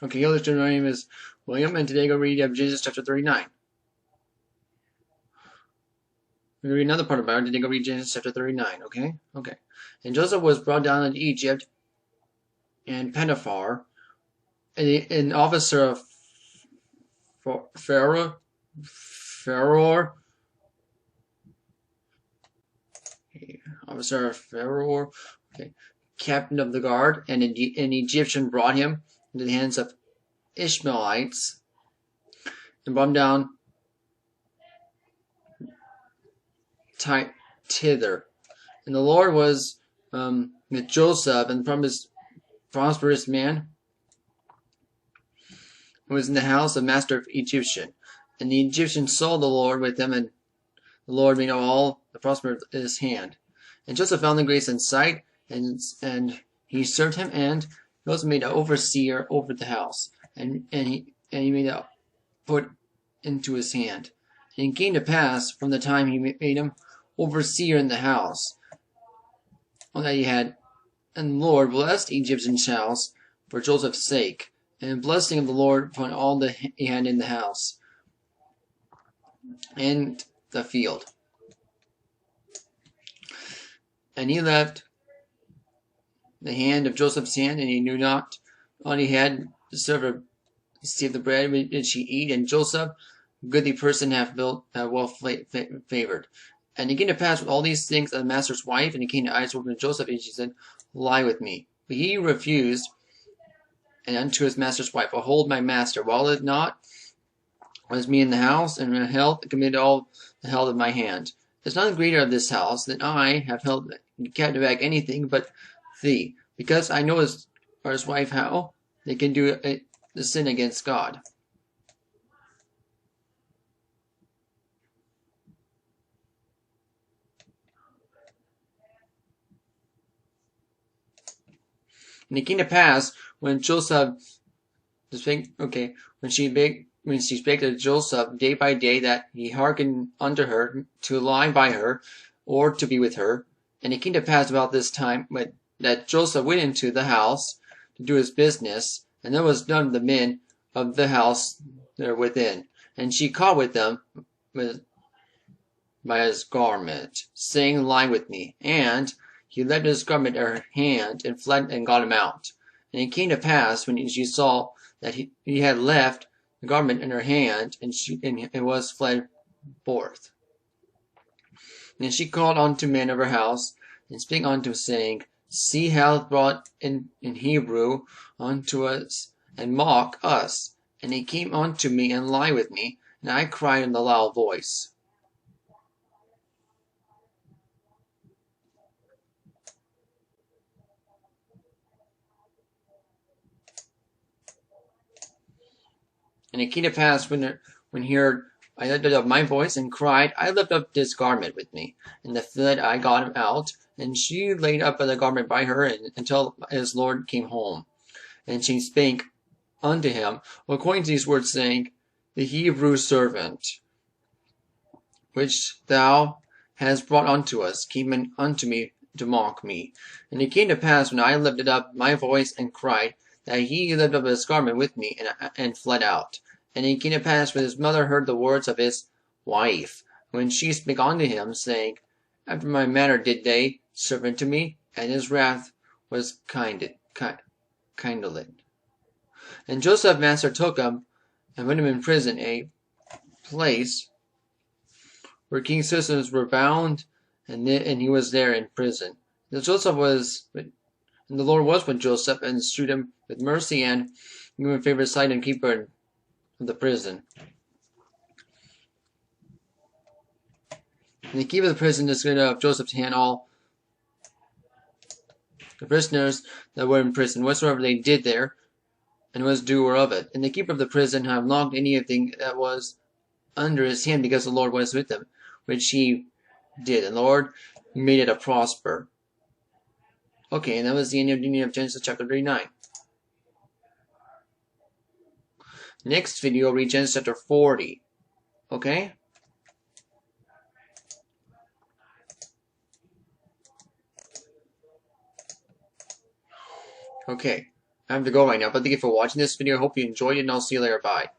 Okay, hello, student. My name is William, and today we're going to read Genesis chapter 39. We're going to read another part about it. Today we're going to read Genesis chapter 39, okay? Okay. And Joseph was brought down into Egypt, and Potiphar, an officer of Pharaoh, okay, captain of the guard, and an Egyptian brought him into the hands of Ishmaelites, and brought him down thither. And the Lord was with Joseph, and from his prosperous man who was in the house of master of Egyptian. And the Egyptian saw the Lord with him, and the Lord made all the prosper in his hand. And Joseph found the grace in sight, and he served him, and he also made an overseer over the house, and he made a put into his hand. And it came to pass from the time he made him overseer in the house, that he had, and the Lord blessed Egyptian's house for Joseph's sake, and the blessing of the Lord upon all that he had in the house and the field. And he left the hand of Joseph's hand, and he knew not all he had to serve receive the bread which he eat. And Joseph, goodly person, well favored. And it came to pass with all these things of the master's wife, and it came to eyes open to Joseph, and she said, lie with me. But he refused, and unto his master's wife, behold, my master, while it not was me in the house, and my health committed all the health of my hand. There's none greater of this house than I have held captive back anything but thee, because I know his wife how they can do the sin against God. And it came to pass when when she spake to Joseph day by day, that he hearkened unto her to lie by her, or to be with her. And it came to pass about this time that Joseph went into the house to do his business, and there was none of the men of the house there within. And she caught with them by his garment, saying, lie with me. And he left his garment in her hand, and fled, and got him out. And it came to pass, when she saw that he had left the garment in her hand, and it was fled forth. And she called unto men of her house, and spake unto him, saying, see, hath brought in Hebrew unto us, and mock us. And he came unto me, and lie with me, and I cried in a loud voice. And it came to pass when he heard, I lifted up my voice and cried, I lift up this garment with me. And the fled I got him out, and she laid up the garment by her until his Lord came home. And she spake unto him according to these words, saying, the Hebrew servant, which thou hast brought unto us, came unto me to mock me. And it came to pass when I lifted up my voice and cried, that he lifted up his garment with me, and fled out. And it came to pass when his mother heard the words of his wife, when she spake unto him, saying, after my manner did they serve unto me, and his wrath was kindled. And Joseph master took him, and put him in prison, a place where king's citizens were bound, and he was there in prison. And the Lord was with Joseph, and shewed him with mercy, and gave him favor sight, and keeper of the prison. And the keeper of the prison delivered of Joseph's hand all the prisoners that were in prison, whatsoever they did there, and was doer of it. And the keeper of the prison have locked anything that was under his hand, because the Lord was with him, which he did. And the Lord made it a prosper. Okay, and that was the end of Genesis chapter 39. Next video, read Genesis chapter 40. Okay? Okay. I have to go right now, but thank you for watching this video. I hope you enjoyed it, and I'll see you later. Bye.